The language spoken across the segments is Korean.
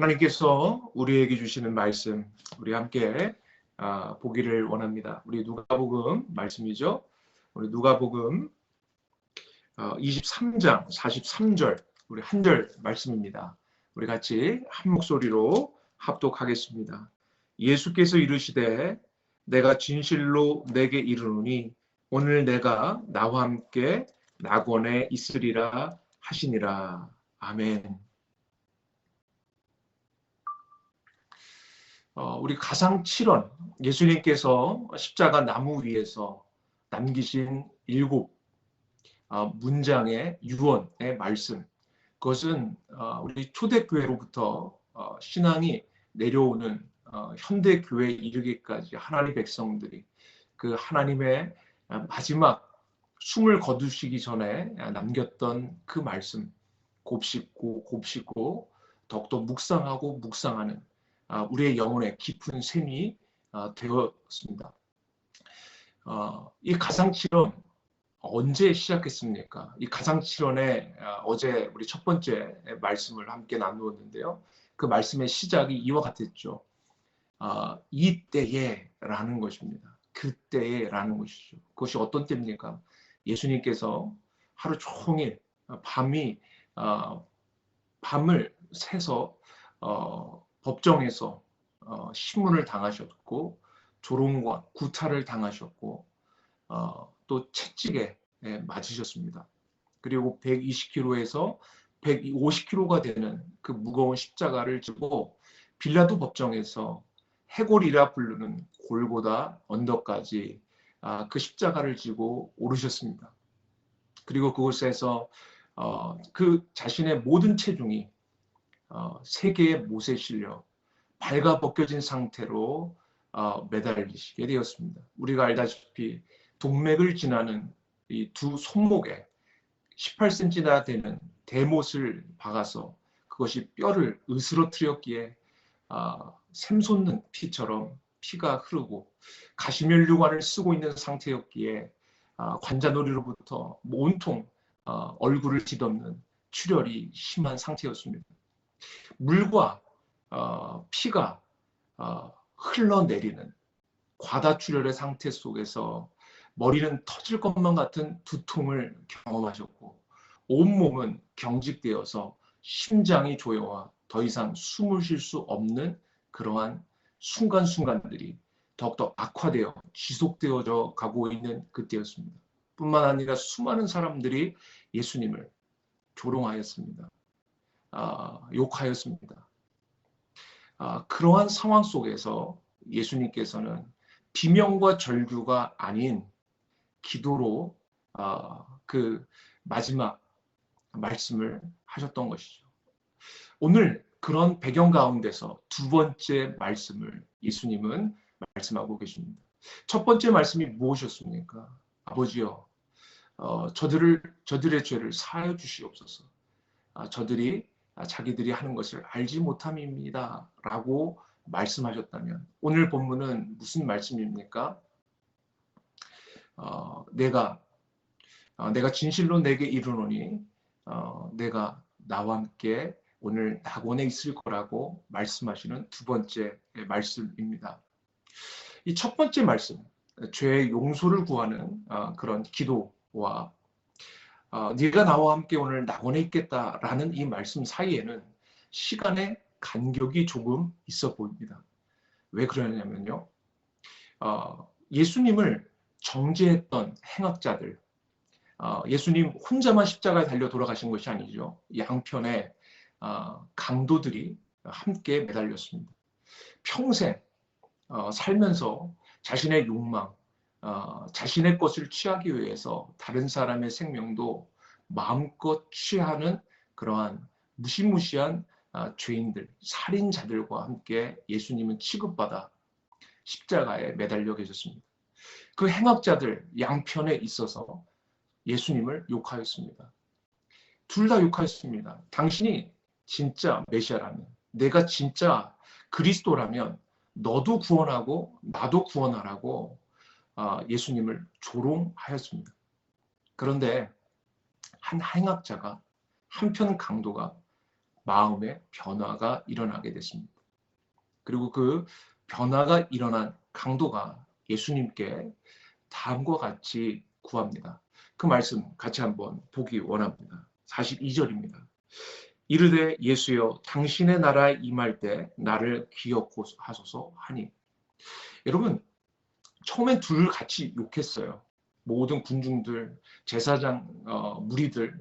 하나님께서 우리에게 주시는 말씀, 우리 함께 보기를 원합니다. 우리 누가복음 말씀이죠. 우리 누가복음 23장 43절, 우리 한 절 말씀입니다. 우리 같이 한 목소리로 합독하겠습니다. 예수께서 이르시되 내가 진실로 내게 이르노니 오늘 내가 나와 함께 낙원에 있으리라 하시니라. 아멘. 우리 가상 7원, 예수님께서 십자가 나무 위에서 남기신 7 문장의 유언의 말씀, 그것은 우리 초대교회로부터 신앙이 내려오는 현대교회에 이르기까지 하나님의 백성들이 그 하나님의 마지막 숨을 거두시기 전에 남겼던 그 말씀, 곱씹고 더욱더 묵상하고 묵상하는 우리의 영혼에 깊은 샘이 되었습니다. 이 가상칠언 언제 시작했습니까? 이 가상칠언에 어제 우리 첫 번째 말씀을 함께 나누었는데요. 그 말씀의 시작이 이와 같았죠. 이때에 라는 것입니다. 그때에 라는 것이죠. 그것이 어떤 때입니까? 예수님께서 하루 종일 밤을 새서 법정에서 신문을 당하셨고 조롱과 구타를 당하셨고 또 채찍에 맞으셨습니다. 그리고 120kg에서 150kg가 되는 그 무거운 십자가를 지고 빌라도 법정에서 해골이라 부르는 골고다 언덕까지 그 십자가를 지고 오르셨습니다. 그리고 그곳에서 그 자신의 모든 체중이 세 개의 못에 실려 발가 벗겨진 상태로 매달리시게 되었습니다. 우리가 알다시피 동맥을 지나는 이 두 손목에 18cm나 되는 대못을 박아서 그것이 뼈를 으스러뜨렸기에 샘솟는 피처럼 피가 흐르고 가시면류관을 쓰고 있는 상태였기에 관자놀이로부터 온통 얼굴을 뒤덮는 출혈이 심한 상태였습니다. 물과 피가 흘러내리는 과다출혈의 상태 속에서 머리는 터질 것만 같은 두통을 경험하셨고 온몸은 경직되어서 심장이 조여와 더 이상 숨을 쉴 수 없는 그러한 순간순간들이 더욱더 악화되어 지속되어져 가고 있는 그때였습니다. 뿐만 아니라 수많은 사람들이 예수님을 조롱하였습니다. 욕하였습니다. 그러한 상황 속에서 예수님께서는 비명과 절규가 아닌 기도로 그 마지막 말씀을 하셨던 것이죠. 오늘 그런 배경 가운데서 두 번째 말씀을 예수님은 말씀하고 계십니다. 첫 번째 말씀이 무엇이었습니까? 아버지여, 저들의 죄를 사하여 주시옵소서. 저들이 자기들이 하는 것을 알지 못함입니다 라고 말씀하셨다면 오늘 본문은 무슨 말씀입니까? 내가 진실로 내게 이르노니 내가 나와 함께 오늘 낙원에 있을 거라고 말씀하시는 두 번째 말씀입니다. 이 첫 번째 말씀, 죄의 용서를 구하는 그런 기도와 네가 나와 함께 오늘 낙원에 있겠다라는 이 말씀 사이에는 시간의 간격이 조금 있어 보입니다. 왜 그러냐면요. 예수님을 정죄했던 행악자들, 예수님 혼자만 십자가에 달려 돌아가신 것이 아니죠. 양편에 강도들이 함께 매달렸습니다. 평생 살면서 자신의 욕망, 자신의 것을 취하기 위해서 다른 사람의 생명도 마음껏 취하는 그러한 무시무시한 죄인들, 살인자들과 함께 예수님은 취급받아 십자가에 매달려 계셨습니다. 그 행악자들 양편에 있어서 예수님을 욕하였습니다. 둘 다 욕하였습니다. 당신이 진짜 메시아라면, 내가 진짜 그리스도라면 너도 구원하고 나도 구원하라고 예수님을 조롱하였습니다. 그런데 한 행악자가, 한편 강도가 마음의 변화가 일어나게 됐습니다. 그리고 그 변화가 일어난 강도가 예수님께 다음과 같이 구합니다. 그 말씀 같이 한번 보기 원합니다. 42절입니다. 이르되 예수여 당신의 나라에 임할 때 나를 기억하소서 하니. 여러분, 처음엔 둘 같이 욕했어요. 모든 군중들, 제사장 무리들,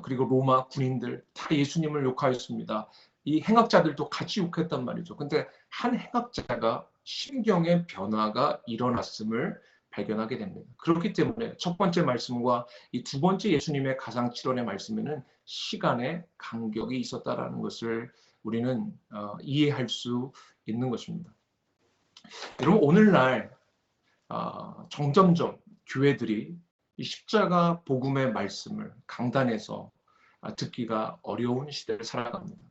그리고 로마 군인들 다 예수님을 욕하였습니다. 이 행악자들도 같이 욕했단 말이죠. 근데 한 행악자가 심경의 변화가 일어났음을 발견하게 됩니다. 그렇기 때문에 첫 번째 말씀과 이 두 번째 예수님의 가상칠언의 말씀에는 시간의 간격이 있었다라는 것을 우리는 이해할 수 있는 것입니다. 여러분, 오늘날 점점점 교회들이 이 십자가 복음의 말씀을 강단에서 듣기가 어려운 시대를 살아갑니다.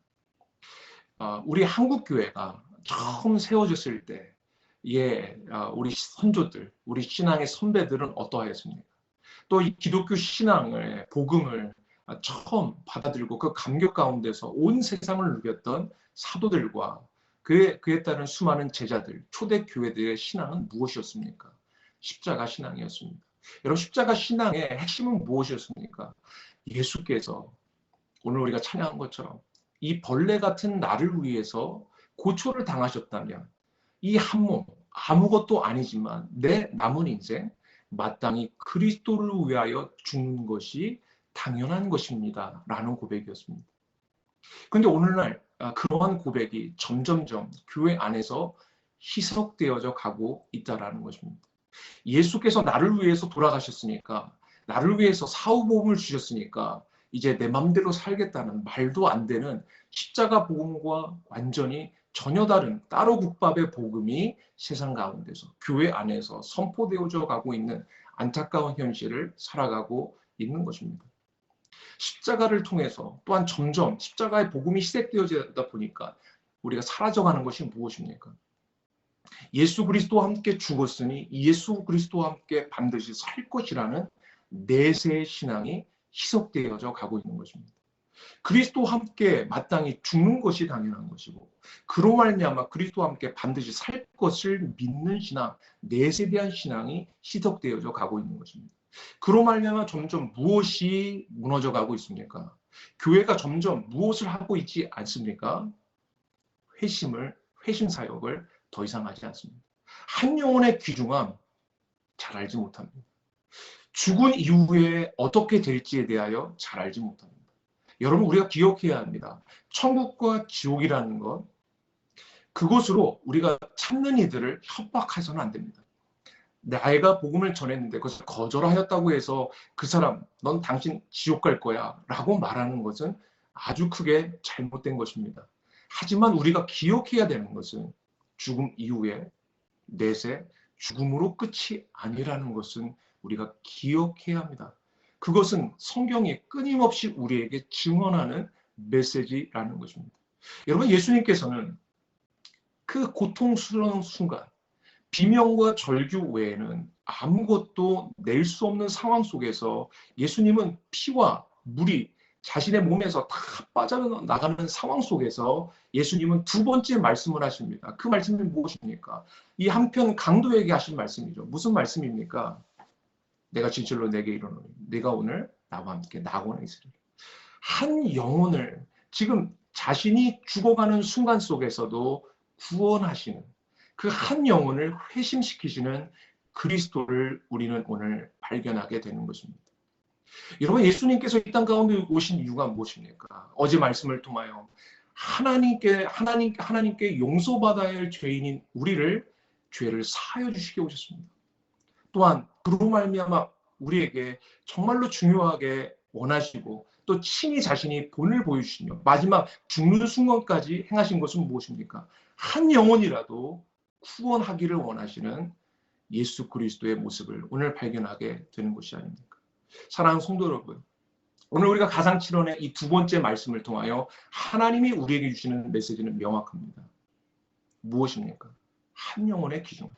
우리 한국 교회가 처음 세워졌을 때, 우리 선조들, 우리 신앙의 선배들은 어떠하였습니까? 또 이 기독교 신앙의 복음을 처음 받아들이고 그 감격 가운데서 온 세상을 누볐던 사도들과 그에 따른 수많은 제자들, 초대 교회들의 신앙은 무엇이었습니까? 십자가 신앙이었습니다. 여러분, 십자가 신앙의 핵심은 무엇이었습니까? 예수께서 오늘 우리가 찬양한 것처럼 이 벌레 같은 나를 위해서 고초를 당하셨다면 이 한 몸, 아무것도 아니지만 내 남은 인생 마땅히 그리스도를 위하여 죽는 것이 당연한 것입니다. 라는 고백이었습니다. 그런데 오늘날 그러한 고백이 점점점 교회 안에서 희석되어져 가고 있다는 것입니다. 예수께서 나를 위해서 돌아가셨으니까, 나를 위해서 사후보험을 주셨으니까 이제 내 맘대로 살겠다는 말도 안 되는 십자가 복음과 완전히 전혀 다른 따로 국밥의 복음이 세상 가운데서 교회 안에서 선포되어져 가고 있는 안타까운 현실을 살아가고 있는 것입니다. 십자가를 통해서 또한 점점 십자가의 복음이 시작되어지다 보니까 우리가 사라져가는 것이 무엇입니까? 예수 그리스도와 함께 죽었으니 예수 그리스도와 함께 반드시 살 것이라는 내세의 신앙이 희석되어져 가고 있는 것입니다. 그리스도와 함께 마땅히 죽는 것이 당연한 것이고, 그로 말미암아 그리스도와 함께 반드시 살 것을 믿는 신앙, 내세에 대한 신앙이 희석되어져 가고 있는 것입니다. 그로 말미암아 점점 무엇이 무너져 가고 있습니까? 교회가 점점 무엇을 하고 있지 않습니까? 회심 사역을 더 이상 하지 않습니다. 한 영혼의 귀중함 잘 알지 못합니다. 죽은 이후에 어떻게 될지에 대하여 잘 알지 못합니다. 여러분, 우리가 기억해야 합니다. 천국과 지옥이라는 것, 그것으로 우리가 찾는 이들을 협박해서는 안 됩니다. 내가 복음을 전했는데 그것을 거절하였다고 해서 그 사람, 넌 당신 지옥 갈 거야 라고 말하는 것은 아주 크게 잘못된 것입니다. 하지만 우리가 기억해야 되는 것은 죽음 이후에 내세 죽음으로 끝이 아니라는 것은 우리가 기억해야 합니다. 그것은 성경이 끊임없이 우리에게 증언하는 메시지라는 것입니다. 여러분, 예수님께서는 그 고통스러운 순간, 비명과 절규 외에는 아무것도 낼 수 없는 상황 속에서 예수님은 피와 물이 자신의 몸에서 다 빠져나가는 상황 속에서 예수님은 두 번째 말씀을 하십니다. 그 말씀이 무엇입니까? 이 한편 강도에게 하신 말씀이죠. 무슨 말씀입니까? 내가 진실로 내게 이르노니 네가 오늘 나와 함께 낙원에 있으리라. 한 영혼을 지금 자신이 죽어가는 순간 속에서도 구원하시는 그 한 영혼을 회심시키시는 그리스도를 우리는 오늘 발견하게 되는 것입니다. 여러분, 예수님께서 이 땅 가운데 오신 이유가 무엇입니까? 어제 말씀을 통하여 하나님께 용서받아야 할 죄인인 우리를 죄를 사하여 주시게 오셨습니다. 또한 그로 말미암아 우리에게 정말로 중요하게 원하시고 또 친히 자신이 본을 보여주시며 마지막 죽는 순간까지 행하신 것은 무엇입니까? 한 영혼이라도 구원하기를 원하시는 예수 그리스도의 모습을 오늘 발견하게 되는 것이 아닙니까? 사랑하는 성도 여러분, 오늘 우리가 가상칠언의 이 두 번째 말씀을 통하여 하나님이 우리에게 주시는 메시지는 명확합니다. 무엇입니까? 한 영혼의 귀중.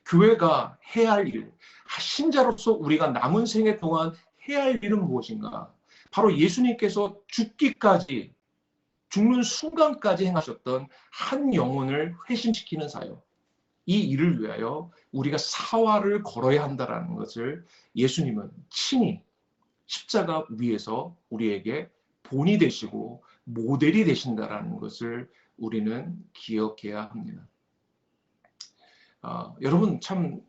교회가 해야 할 일, 신자로서 우리가 남은 생애 동안 해야 할 일은 무엇인가? 바로 예수님께서 죽기까지 죽는 순간까지 행하셨던 한 영혼을 회심시키는 사역, 이 일을 위하여 우리가 사활을 걸어야 한다는 것을 예수님은 친히 십자가 위에서 우리에게 본이 되시고 모델이 되신다는 것을 우리는 기억해야 합니다. 여러분 참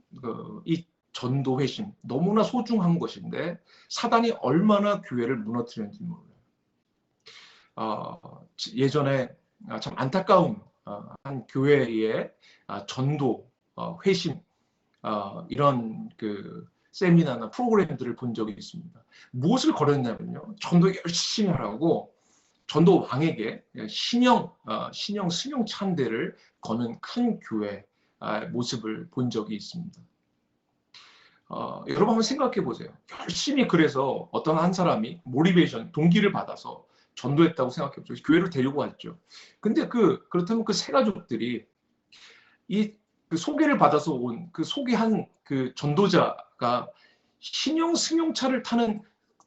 이 전도 회심 너무나 소중한 것인데 사단이 얼마나 교회를 무너뜨리는지 몰라요. 예전에 참 안타까운 한 교회의 전도 회심 이런 그 세미나나 프로그램들을 본 적이 있습니다. 무엇을 걸었냐면요, 전도 열심히 하라고 전도 왕에게 신형 승용 찬대를 거는 큰 교회 모습을 본 적이 있습니다. 여러분 한번 생각해 보세요. 열심히 그래서 어떤 한 사람이 모티베이션, 동기를 받아서 전도했다고 생각해 보죠. 교회를 데리고 왔죠. 근데 그렇다면 그 세 가족들이 그 소개를 받아서 온 그 소개한 그 전도자가 신형 승용차를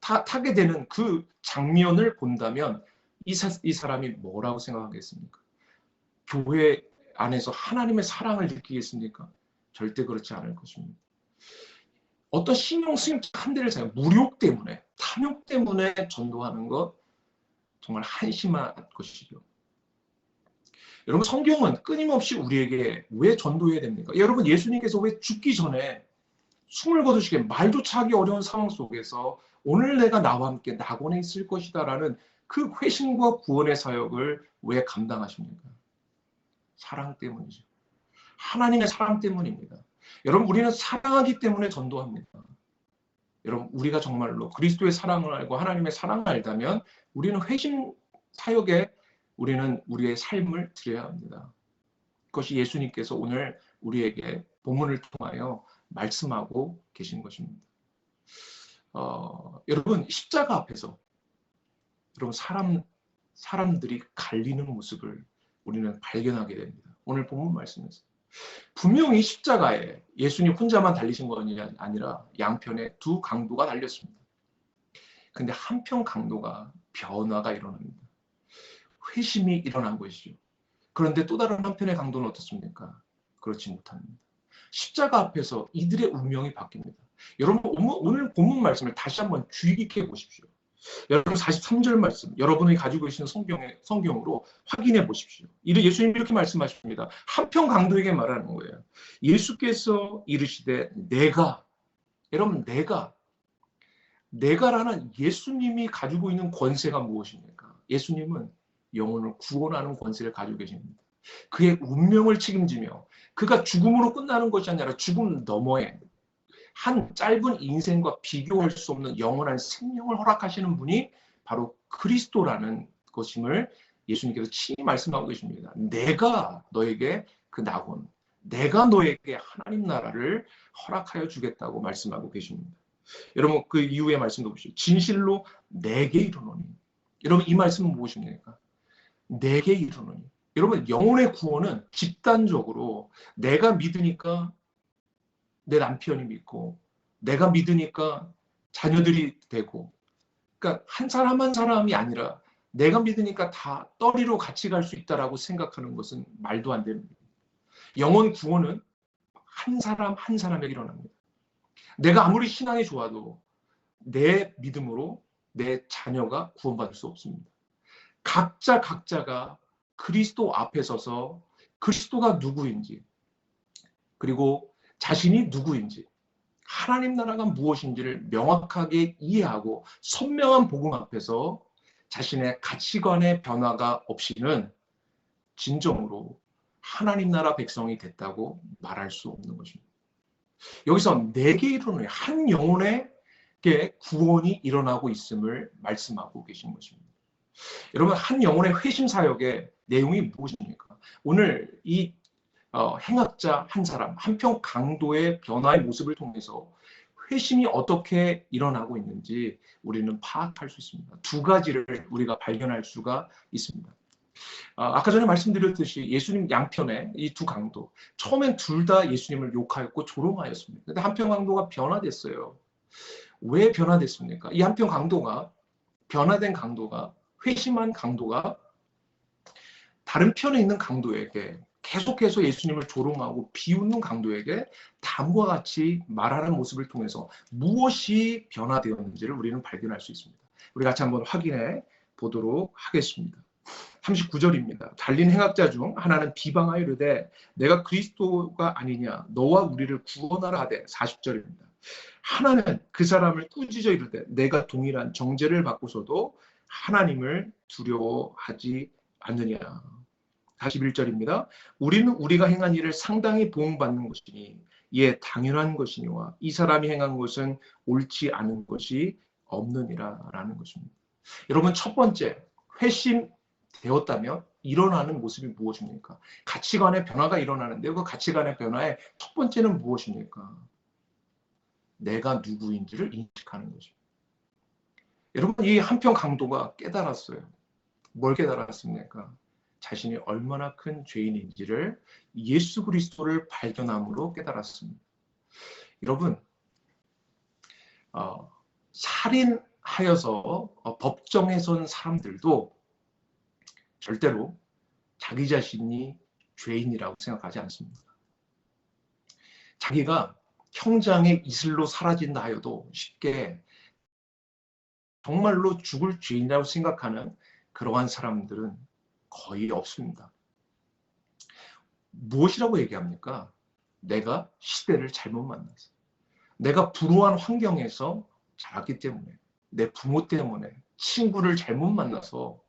타게 되는 그 장면을 본다면 이 사람이 뭐라고 생각하겠습니까? 교회 안에서 하나님의 사랑을 느끼겠습니까? 절대 그렇지 않을 것입니다. 어떤 신용 승용차 한 대를 사요. 무력 때문에, 탐욕 때문에 전도하는 것 정말 한심한 것이죠. 여러분 성경은 끊임없이 우리에게 왜 전도해야 됩니까? 여러분 예수님께서 왜 죽기 전에 숨을 거두시게 말조차 하기 어려운 상황 속에서 오늘 내가 나와 함께 낙원에 있을 것이다 라는 그 회심과 구원의 사역을 왜 감당하십니까? 사랑 때문이죠. 하나님의 사랑 때문입니다. 여러분 우리는 사랑하기 때문에 전도합니다. 여러분 우리가 정말로 그리스도의 사랑을 알고 하나님의 사랑을 알다면 우리는 회심 사역에 우리는 우리의 삶을 드려야 합니다. 그것이 예수님께서 오늘 우리에게 본문을 통하여 말씀하고 계신 것입니다. 여러분 십자가 앞에서 여러분 사람들이 갈리는 모습을 우리는 발견하게 됩니다. 오늘 본문 말씀에서 분명히 십자가에 예수님 혼자만 달리신 것이 아니라 양편에 두 강도가 달렸습니다. 근데 한편 강도가 변화가 일어납니다. 회심이 일어난 것이죠. 그런데 또 다른 한편의 강도는 어떻습니까? 그렇지 못합니다. 십자가 앞에서 이들의 운명이 바뀝니다. 여러분 오늘 본문 말씀을 다시 한번 주의 깊게 보십시오. 여러분 43절 말씀 여러분이 가지고 계시는 성경으로 확인해 보십시오. 예수님이 이렇게 말씀하십니다. 한편 강도에게 말하는 거예요. 예수께서 이르시되 여러분 내가라는 예수님이 가지고 있는 권세가 무엇입니까? 예수님은 영혼을 구원하는 권세를 가지고 계십니다. 그의 운명을 책임지며 그가 죽음으로 끝나는 것이 아니라 죽음 너머에 한 짧은 인생과 비교할 수 없는 영원한 생명을 허락하시는 분이 바로 그리스도라는 것임을 예수님께서 친히 말씀하고 계십니다. 내가 너에게 그 낙원, 내가 너에게 하나님 나라를 허락하여 주겠다고 말씀하고 계십니다. 여러분 그 이후의 말씀도 보시죠. 진실로 내게 이르노니. 여러분 이 말씀은 무엇입니까? 내게 이르노니. 여러분 영혼의 구원은 집단적으로 내가 믿으니까 내 남편이 믿고 내가 믿으니까 자녀들이 되고 그러니까 한 사람 한 사람이 아니라 내가 믿으니까 다 떠리로 같이 갈 수 있다라고 생각하는 것은 말도 안 되는 거예요. 영혼 구원은 한 사람 한 사람에게 일어납니다. 내가 아무리 신앙이 좋아도 내 믿음으로 내 자녀가 구원받을 수 없습니다. 각자가 그리스도 앞에 서서 그리스도가 누구인지 그리고 자신이 누구인지 하나님 나라가 무엇인지를 명확하게 이해하고 선명한 복음 앞에서 자신의 가치관의 변화가 없이는 진정으로 하나님 나라 백성이 됐다고 말할 수 없는 것입니다. 여기서 내게 이르노니 한 영혼에게 구원이 일어나고 있음을 말씀하고 계신 것입니다. 여러분 한 영혼의 회심 사역의 내용이 무엇입니까? 오늘 이 행악자 한 사람, 한편 강도의 변화의 모습을 통해서 회심이 어떻게 일어나고 있는지 우리는 파악할 수 있습니다. 두 가지를 우리가 발견할 수가 있습니다. 아까 전에 말씀드렸듯이 예수님 양편에 이 두 강도, 처음엔 둘 다 예수님을 욕하였고 조롱하였습니다. 근데 한편 강도가 변화됐어요. 왜 변화됐습니까? 이 한편 강도가, 변화된 강도가, 회심한 강도가 다른 편에 있는 강도에게 계속해서 예수님을 조롱하고 비웃는 강도에게 다음과 같이 말하는 모습을 통해서 무엇이 변화되었는지를 우리는 발견할 수 있습니다. 우리 같이 한번 확인해 보도록 하겠습니다. 39절입니다. 달린 행악자 중 하나는 비방하여 이르되 내가 그리스도가 아니냐 너와 우리를 구원하라 하되 40절입니다. 하나는 그 사람을 꾸짖어 이르되 내가 동일한 정죄를 받고서도 하나님을 두려워하지 않느냐. 41절입니다. 우리는 우리가 행한 일을 상당히 보응받는 것이니 이에 당연한 것이니와 이 사람이 행한 것은 옳지 않은 것이 없느니라 라는 것입니다. 여러분, 첫 번째, 회심되었다면 일어나는 모습이 무엇입니까? 가치관의 변화가 일어나는데 그 가치관의 변화의 첫 번째는 무엇입니까? 내가 누구인지를 인식하는 것입니다. 여러분, 이 한편 강도가 깨달았어요. 뭘 깨달았습니까? 자신이 얼마나 큰 죄인인지를 예수 그리스도를 발견함으로 깨달았습니다. 여러분, 살인하여서 법정에 선 사람들도 절대로 자기 자신이 죄인이라고 생각하지 않습니다. 자기가 형장의 이슬로 사라진다 하여도 쉽게 정말로 죽을 죄인이라고 생각하는 그러한 사람들은 거의 없습니다. 무엇이라고 얘기합니까? 내가 시대를 잘못 만났어. 내가 불우한 환경에서 자랐기 때문에, 내 부모 때문에, 친구를 잘못 만나서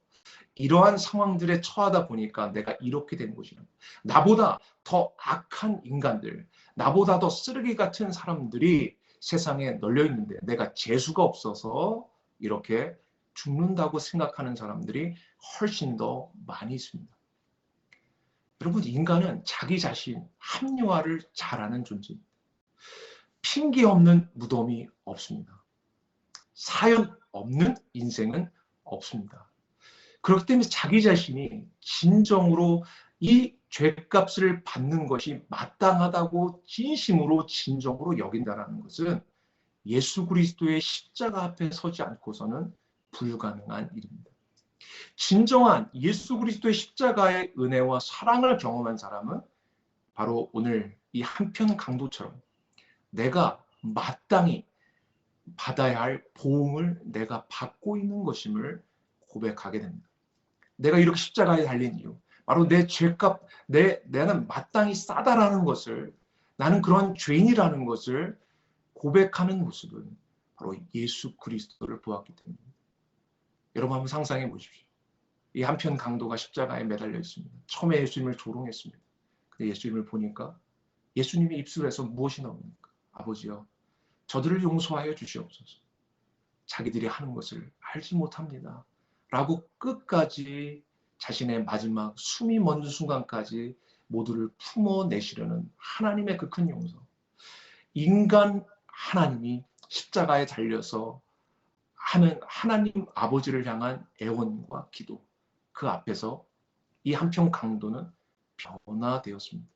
이러한 상황들에 처하다 보니까 내가 이렇게 된 것이라. 나보다 더 악한 인간들, 나보다 더 쓰레기 같은 사람들이 세상에 널려 있는데 내가 재수가 없어서 이렇게 죽는다고 생각하는 사람들이 훨씬 더 많이 있습니다. 여러분, 인간은 자기 자신 합리화를 잘하는 존재입니다. 핑계 없는 무덤이 없습니다. 사연 없는 인생은 없습니다. 그렇기 때문에 자기 자신이 진정으로 이 죄값을 받는 것이 마땅하다고 진심으로 진정으로 여긴다는 것은 예수 그리스도의 십자가 앞에 서지 않고서는 불가능한 일입니다. 진정한 예수 그리스도의 십자가의 은혜와 사랑을 경험한 사람은 바로 오늘 이 한편 강도처럼 내가 마땅히 받아야 할 보응을 내가 받고 있는 것임을 고백하게 됩니다. 내가 이렇게 십자가에 달린 이유, 바로 내 죄값, 나는 마땅히 싸다라는 것을, 나는 그런 죄인이라는 것을 고백하는 모습은 바로 예수 그리스도를 보았기 때문입니다. 여러분 한번 상상해 보십시오. 이 한편 강도가 십자가에 매달려 있습니다. 처음에 예수님을 조롱했습니다. 근데 예수님을 보니까 예수님의 입술에서 무엇이 나옵니까? 아버지여, 저들을 용서하여 주시옵소서. 자기들이 하는 것을 알지 못합니다. 라고 끝까지 자신의 마지막 숨이 멎는 순간까지 모두를 품어내시려는 하나님의 그 큰 용서. 인간 하나님이 십자가에 달려서 하는 하나님 아버지를 향한 애원과 기도, 그 앞에서 이 한편 강도는 변화되었습니다.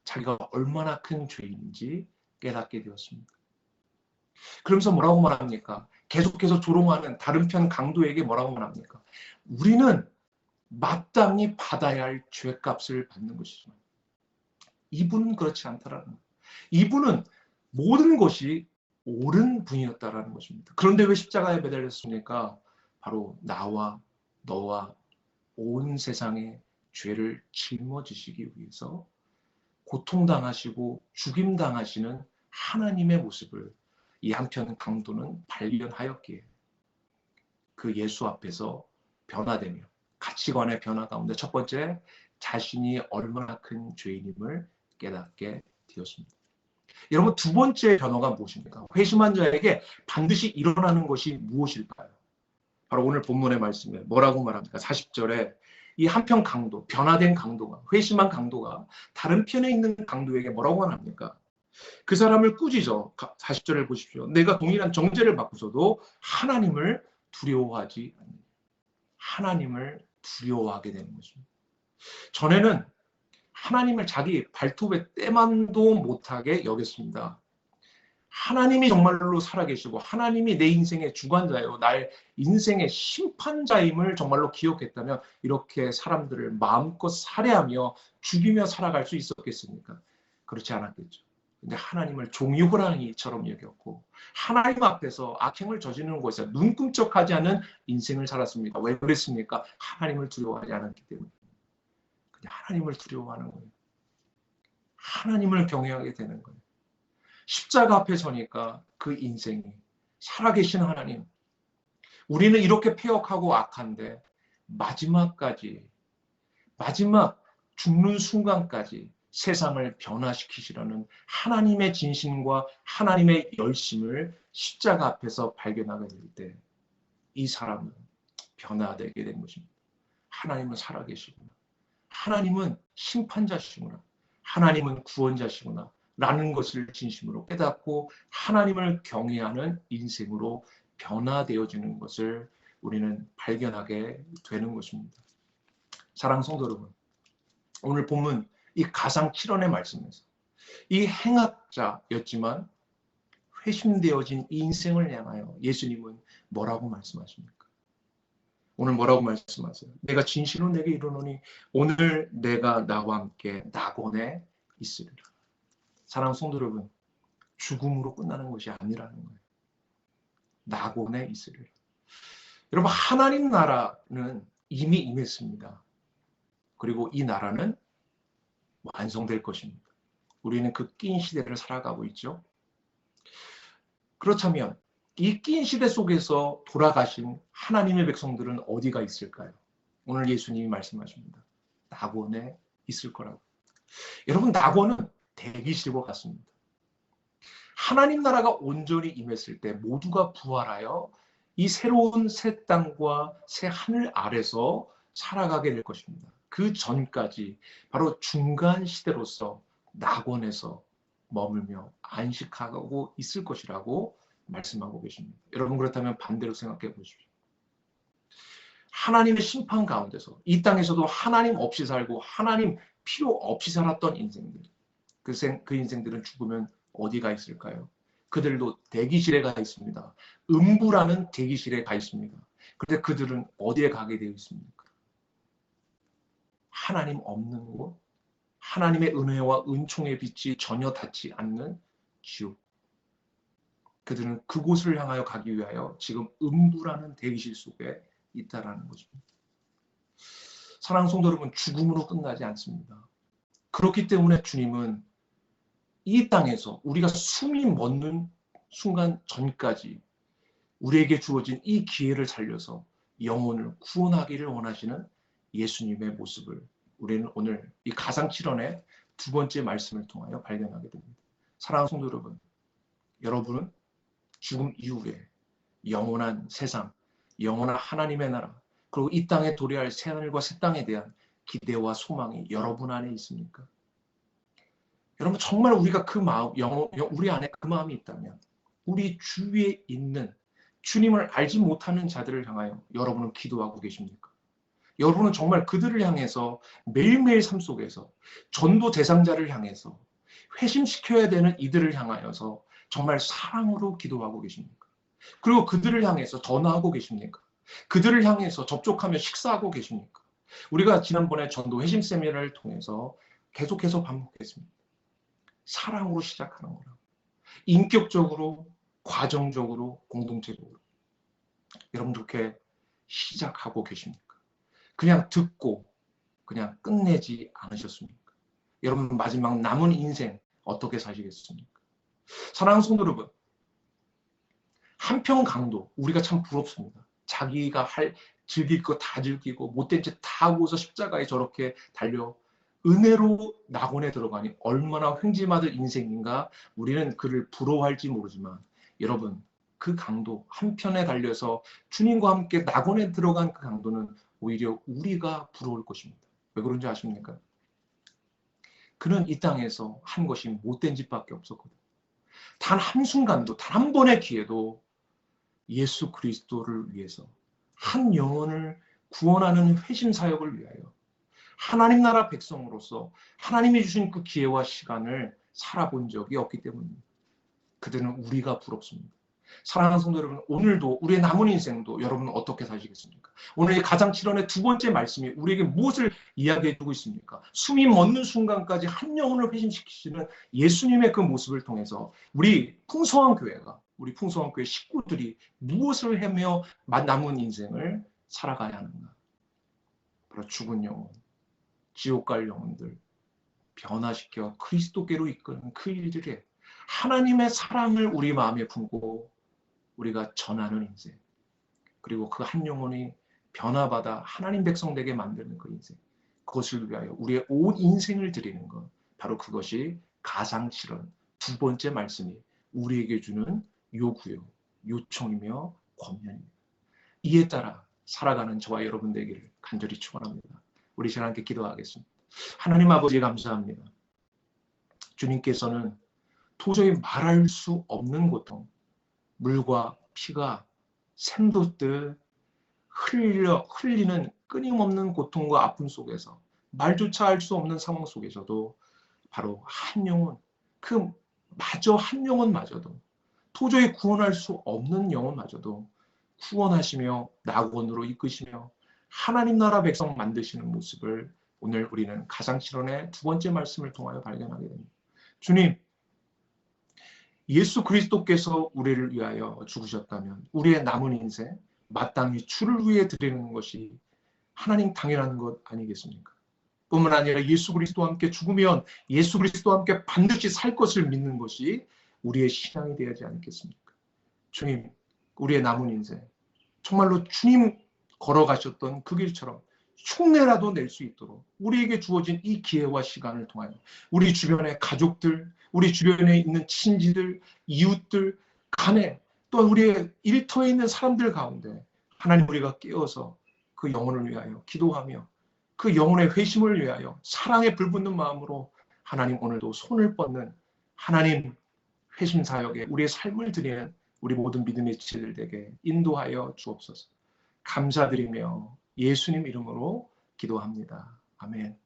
자기가 얼마나 큰 죄인인지 깨닫게 되었습니다. 그러면서 뭐라고 말합니까? 계속해서 조롱하는 다른 편 강도에게 뭐라고 말합니까? 우리는 마땅히 받아야 할 죄값을 받는 것이지만 이분은 그렇지 않다라는 거예요. 이분은 모든 것이 옳은 분이었다라는 것입니다. 그런데 왜 십자가에 매달렸습니까? 바로 나와 너와 온 세상의 죄를 짊어지시기 위해서 고통당하시고 죽임당하시는 하나님의 모습을 이 한편 강도는 발견하였기에 그 예수 앞에서 변화되며 가치관의 변화 가운데 첫 번째, 자신이 얼마나 큰 죄인임을 깨닫게 되었습니다. 여러분, 두 번째 변화가 무엇입니까? 회심한 자에게 반드시 일어나는 것이 무엇일까요? 바로 오늘 본문의 말씀에 뭐라고 말합니까? 40절에 이 한편 강도, 변화된 강도가, 회심한 강도가 다른 편에 있는 강도에게 뭐라고 합니까? 그 사람을 꾸짖어. 40절을 보십시오. 내가 동일한 정죄를 받고서도 하나님을 두려워하지 않느냐. 하나님을 두려워하게 되는 것입니다. 전에는 하나님을 자기 발톱의 때만도 못하게 여겼습니다. 하나님이 정말로 살아계시고 하나님이 내 인생의 주관자예요. 나의 인생의 심판자임을 정말로 기억했다면 이렇게 사람들을 마음껏 살해하며 죽이며 살아갈 수 있었겠습니까? 그렇지 않았겠죠. 근데 하나님을 종이 호랑이처럼 여겼고 하나님 앞에서 악행을 저지르는 곳에서 눈금쩍하지 않은 인생을 살았습니다. 왜 그랬습니까? 하나님을 두려워하지 않았기 때문에. 그냥 하나님을 두려워하는 거예요. 하나님을 경외하게 되는 거예요. 십자가 앞에 서니까 그 인생이 살아계신 하나님, 우리는 이렇게 패역하고 악한데 마지막까지, 마지막 죽는 순간까지 세상을 변화시키시려는 하나님의 진심과 하나님의 열심을 십자가 앞에서 발견하게 될 때 이 사람은 변화되게 된 것입니다. 하나님은 살아계시구나. 하나님은 심판자시구나. 하나님은 구원자시구나. 라는 것을 진심으로 깨닫고 하나님을 경외하는 인생으로 변화되어지는 것을 우리는 발견하게 되는 것입니다. 사랑하는 성도 여러분, 오늘 본문 이 가상 7원의 말씀에서 이 행악자였지만 회심되어진 이 인생을 향하여 예수님은 뭐라고 말씀하십니까? 오늘 뭐라고 말씀하세요? 내가 진실로 내게 이르노니 오늘 내가 나와 함께 낙원에 있으리라. 사랑하는 성도 여러분, 죽음으로 끝나는 것이 아니라는 거예요. 낙원에 있으리라. 여러분, 하나님 나라는 이미 임했습니다. 그리고 이 나라는 완성될 것입니다. 우리는 그 낀 시대를 살아가고 있죠. 그렇다면 이 낀 시대 속에서 돌아가신 하나님의 백성들은 어디가 있을까요? 오늘 예수님이 말씀하십니다. 낙원에 있을 거라고. 여러분, 낙원은 대기실과 같습니다. 하나님 나라가 온전히 임했을 때 모두가 부활하여 이 새로운 새 땅과 새 하늘 아래서 살아가게 될 것입니다. 그 전까지 바로 중간 시대로서 낙원에서 머물며 안식하고 있을 것이라고 말씀하고 계십니다. 여러분, 그렇다면 반대로 생각해 보십시오. 하나님의 심판 가운데서 이 땅에서도 하나님 없이 살고 하나님 필요 없이 살았던 인생들, 그 인생들은 죽으면 어디가 있을까요? 그들도 대기실에 가 있습니다. 음부라는 대기실에 가 있습니다. 그런데 그들은 어디에 가게 되어 있습니까? 하나님 없는 곳, 하나님의 은혜와 은총의 빛이 전혀 닿지 않는 지옥. 그들은 그곳을 향하여 가기 위하여 지금 음부라는 대기실 속에 있다라는 것입니다. 사랑하는 성도 여러분, 죽음으로 끝나지 않습니다. 그렇기 때문에 주님은 이 땅에서 우리가 숨이 멎는 순간 전까지 우리에게 주어진 이 기회를 살려서 영혼을 구원하기를 원하시는 예수님의 모습을 우리는 오늘 이 가상칠언의 두 번째 말씀을 통하여 발견하게 됩니다. 사랑하는 성도 여러분, 여러분은 죽음 이후에 영원한 세상, 영원한 하나님의 나라, 그리고 이 땅에 도래할 새하늘과 새 땅에 대한 기대와 소망이 여러분 안에 있습니까? 여러분, 정말 우리가 그 마음, 우리 안에 그 마음이 있다면 우리 주위에 있는 주님을 알지 못하는 자들을 향하여 여러분은 기도하고 계십니까? 여러분은 정말 그들을 향해서 매일매일 삶 속에서 전도 대상자를 향해서 회심시켜야 되는 이들을 향하여서 정말 사랑으로 기도하고 계십니까? 그리고 그들을 향해서 전화하고 계십니까? 그들을 향해서 접촉하며 식사하고 계십니까? 우리가 지난번에 전도 회심 세미나를 통해서 계속해서 반복했습니다. 사랑으로 시작하는 거라고. 인격적으로, 과정적으로, 공동체적으로. 여러분, 그렇게 시작하고 계십니까? 그냥 듣고 그냥 끝내지 않으셨습니까? 여러분, 마지막 남은 인생 어떻게 사시겠습니까? 사랑하는 성도 여러분, 한편 강도, 우리가 참 부럽습니다. 자기가 즐길 거 다 즐기고 못된 짓 다 하고서 십자가에 저렇게 달려 은혜로 낙원에 들어가니 얼마나 횡재받을 인생인가. 우리는 그를 부러워할지 모르지만 여러분, 그 강도 한편에 달려서 주님과 함께 낙원에 들어간 그 강도는 오히려 우리가 부러울 것입니다. 왜 그런지 아십니까? 그는 이 땅에서 한 것이 못된 짓밖에 없었거든요. 단 한순간도, 단 한 번의 기회도 예수 그리스도를 위해서 한 영혼을 구원하는 회심 사역을 위하여 하나님 나라 백성으로서 하나님이 주신 그 기회와 시간을 살아본 적이 없기 때문입니다. 그들은 우리가 부럽습니다. 사랑하는 성도 여러분, 오늘도 우리의 남은 인생도 여러분은 어떻게 사시겠습니까? 오늘 이 가장 실현의 두 번째 말씀이 우리에게 무엇을 이야기해 주고 있습니까? 숨이 멎는 순간까지 한 영혼을 회심시키시는 예수님의 그 모습을 통해서 우리 풍성한 교회가, 우리 풍성한 교회 식구들이 무엇을 하며 남은 인생을 살아가야 하는가? 바로 죽은 영혼, 지옥 갈 영혼들 변화시켜 그리스도께로 이끄는 그 일들에 하나님의 사랑을 우리 마음에 품고 우리가 전하는 인생, 그리고 그 한 영혼이 변화받아 하나님 백성 되게 만드는 그 인생, 그것을 위하여 우리의 온 인생을 드리는 것, 바로 그것이 가장 실현 두 번째 말씀이 우리에게 주는 요구요, 요청이며 권면입니다. 이에 따라 살아가는 저와 여러분 되기를 간절히 축원합니다. 우리 시간 함께 기도하겠습니다. 하나님 아버지 감사합니다. 주님께서는 도저히 말할 수 없는 고통, 물과 피가 샘돋듯 흘리는 끊임없는 고통과 아픔 속에서 말조차 할 수 없는 상황 속에서도 바로 한 영혼, 그 마저 한 영혼마저도 도저히 구원할 수 없는 영혼마저도 구원하시며 낙원으로 이끄시며 하나님 나라 백성 만드시는 모습을 오늘 우리는 가상실현의 두 번째 말씀을 통하여 발견하게 됩니다. 주님, 예수 그리스도께서 우리를 위하여 죽으셨다면 우리의 남은 인생 마땅히 주를 위해 드리는 것이 하나님 당연한 것 아니겠습니까? 뿐만 아니라 예수 그리스도와 함께 죽으면 예수 그리스도와 함께 반드시 살 것을 믿는 것이 우리의 신앙이 되어야지 않겠습니까? 주님, 우리의 남은 인생 정말로 주님 걸어가셨던 그 길처럼 흉내라도 낼 수 있도록 우리에게 주어진 이 기회와 시간을 통하여 우리 주변의 가족들, 우리 주변에 있는 친지들, 이웃들, 가네, 또 우리의 일터에 있는 사람들 가운데 하나님 우리가 깨어서 그 영혼을 위하여 기도하며 그 영혼의 회심을 위하여 사랑에 불붙는 마음으로 하나님 오늘도 손을 뻗는 하나님 회심 사역에 우리의 삶을 드리는 우리 모든 믿음의 지체들에게 인도하여 주옵소서. 감사드리며 예수님 이름으로 기도합니다. 아멘.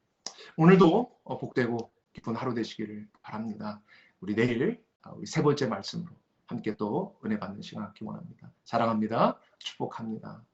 오늘도 복되고 기쁜 하루 되시기를 바랍니다. 우리 내일 우리 세 번째 말씀으로 함께 또 은혜 받는 시간 갖기 원합니다. 사랑합니다. 축복합니다.